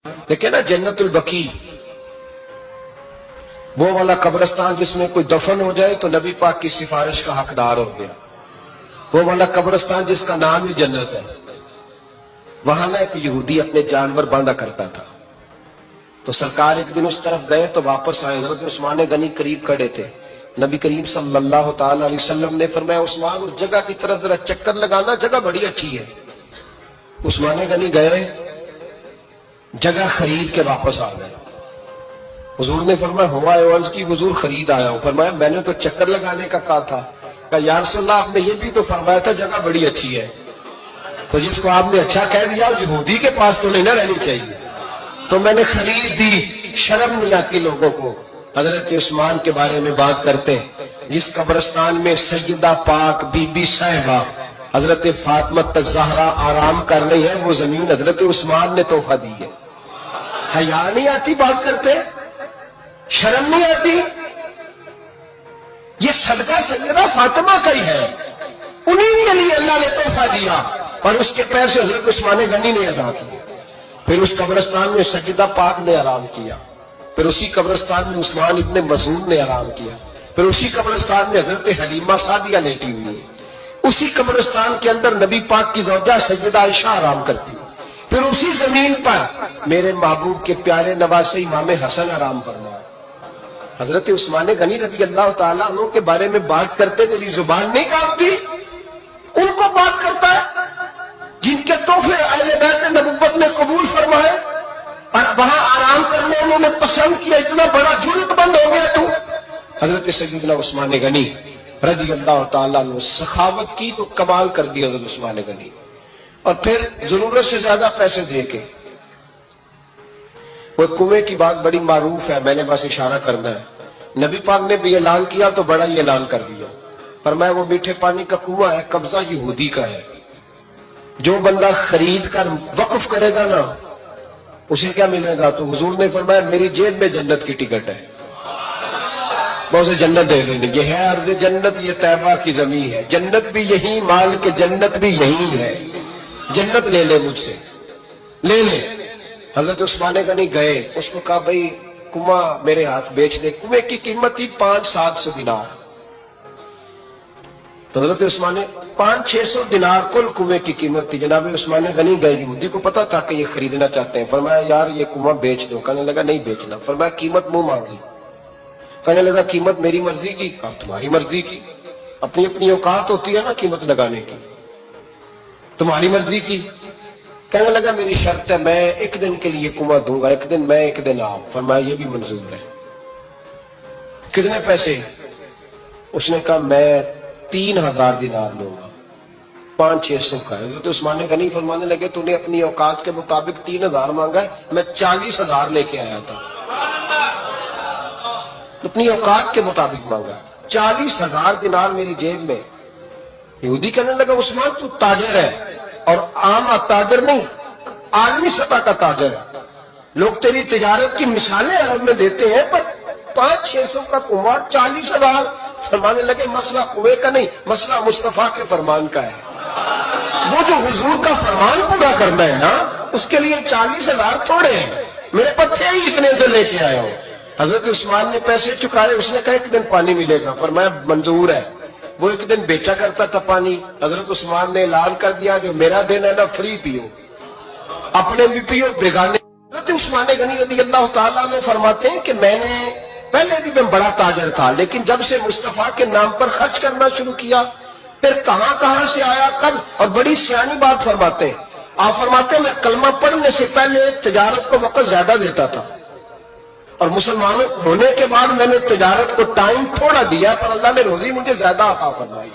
دیکھیں نا جنت البقیع، وہ والا قبرستان جس میں کوئی دفن ہو جائے تو نبی پاک کی سفارش کا حقدار ہو گیا۔ وہ والا قبرستان جس کا نام ہی جنت ہے، وہاں نہ ایک یہودی اپنے جانور باندھا کرتا تھا۔ تو سرکار ایک دن اس طرف گئے تو واپس آئے، حضرت عثمان غنی قریب کھڑے تھے۔ نبی کریم صلی اللہ تعالی علیہ وسلم نے فرمایا عثمان اس جگہ کی طرف ذرا چکر لگانا، جگہ بڑی اچھی ہے۔ عثمان غنی گئے، جگہ خرید کے واپس آ گئے۔ حضور نے فرمایا ہوا ہے عرض کی حضور خرید آیا ہوں۔ فرمایا میں نے تو چکر لگانے کا کہا تھا۔ کہا یا رسول اللہ آپ نے یہ بھی تو فرمایا تھا جگہ بڑی اچھی ہے۔ تو جس کو آپ نے اچھا کہہ دیا یہودی کے پاس تو نہیں نہ رہنی چاہیے، تو میں نے خرید دی۔ شرم نہیں آتی لوگوں کو حضرت عثمان کے بارے میں بات کرتے ہیں، جس قبرستان میں سیدہ پاک بی بی صاحبہ حضرت فاطمہ الزہرا آرام کر رہی ہے، وہ زمین حضرت عثمان نے تحفہ دی ہے۔ حیا نہیں آتی بات کرتے؟ شرم نہیں آتی؟ یہ صدقہ سیدہ فاطمہ کا ہی ہے، انہیں کے لیے اللہ نے تحفہ دیا اور اس کے پیر سے حضرت عثمان غنی نے ادا کیا۔ پھر اس قبرستان میں سیدہ پاک نے آرام کیا، پھر اسی قبرستان میں عثمان ابن مسعود نے آرام کیا، پھر اسی قبرستان میں حضرت حلیمہ سعدیہ لیٹی ہوئی ہے، اسی قبرستان کے اندر نبی پاک کی زوجہ سیدہ عائشہ آرام کرتی ہے، پھر اسی زمین پر میرے محبوب کے پیارے نواسے امام حسن آرام فرمائے۔ حضرت عثمان غنی رضی اللہ تعالیٰ عنہ کے بارے میں بات کرتے میری زبان نہیں کانپتی، ان کو بات کرتا ہے جن کے تحفے اہل بیت نبوت نے قبول فرمائے اور وہاں آرام کرنے انہوں نے پسند کیا۔ اتنا بڑا جرت بند ہو گیا تو حضرت سیدنا عثمان غنی رضی اللہ تعالیٰ عنہ سخاوت کی تو کمال کر دی حضرت عثمان غنی، اور پھر ضرورت سے زیادہ پیسے دے کے وہ کنویں کی بات بڑی معروف ہے، میں نے بس اشارہ کرنا ہے۔ نبی پاک نے بھی اعلان کیا تو بڑا ہی اعلان کر دیا، فرمایا وہ میٹھے پانی کا کنواں ہے، قبضہ یہودی کا ہے، جو بندہ خرید کر وقف کرے گا نا اسے کیا ملے گا؟ تو حضور نے فرمایا میری جیب میں جنت کی ٹکٹ ہے، میں اسے جنت دے دیں گے۔ یہ ہے عرض جنت، یہ طیبہ کی زمین ہے، جنت بھی یہی، مال کے جنت بھی یہی ہے، جنت لے لے مجھ سے، لے لے۔ حضرت عثمان غنی گئے، اس کو کہا بھئی کنواں میرے ہاتھ بیچ دے۔ کنویں کی قیمت تھی 500-700 دینار، تو حضرت عثمان 500-600 دینار کل کنویں کی قیمت تھی۔ جناب عثمان غنی گئے، یہودی کو پتا تھا کہ یہ خریدنا چاہتے ہیں، فرمایا یار یہ کنواں بیچ دو۔ کہنے لگا نہیں بیچنا۔ فرمایا قیمت منہ مانگی، کہنے لگا قیمت میری مرضی کی۔ کہا تمہاری مرضی کی، اپنی اپنی اوقات ہوتی ہے نا قیمت لگانے کی، تمہاری مرضی کی۔ کہنے لگا میری شرط ہے میں ایک دن کے لیے کنواں دوں گا، ایک دن میں ایک دن آپ۔ فرمایا یہ بھی منظور ہے۔ کتنے پیسے؟ اس نے کہا میں 3000 دینار لوں گا، 500-600 کا ہے۔ تو عثمان غنی فرمانے لگے تو نے اپنی اوقات کے مطابق 3000 مانگا ہے، میں 40,000 لے کے آیا تھا، اپنی اوقات کے مطابق مانگا، 40,000 دینار میری جیب میں۔ یہودی کہنے لگا عثمان تو تاجر ہے، اور عام تاجر نہیں، عالمی سطح کا تاجر ہے، لوگ تیری تجارت کی مثالیں عرب میں دیتے ہیں، پر 500-600 کا کنواں 40,000۔ فرمانے لگے مسئلہ کنویں کا نہیں، مسئلہ مصطفیٰ کے فرمان کا ہے۔ وہ جو حضور کا فرمان پورا کرنا ہے نا، اس کے لیے 40,000 تھوڑے ہیں، میرے بچے ہی اتنے سے لے کے آیا ہوں۔ حضرت عثمان نے پیسے چکائے، اس نے کہا ایک دن پانی ملے گا۔ فرمایا منظور ہے۔ وہ ایک دن بیچا کرتا تھا پانی، حضرت عثمان نے اعلان کر دیا جو میرا دن ہے نا فری پیو، اپنے بھی پیو بیگانے۔ حضرت عثمان غنی رضی اللہ تعالیٰ عنہ فرماتے ہیں کہ میں نے پہلے بھی میں بڑا تاجر تھا، لیکن جب سے مصطفیٰ کے نام پر خرچ کرنا شروع کیا، پھر کہاں کہاں سے آیا کب، اور بڑی سیانی بات فرماتے ہیں۔ آپ فرماتے ہیں میں کلمہ پڑھنے سے پہلے تجارت کو وقت زیادہ دیتا تھا، اور مسلمانوں ہونے کے بعد میں نے تجارت کو ٹائم تھوڑا دیا، پر اللہ نے روزی مجھے زیادہ عطا فرمائی۔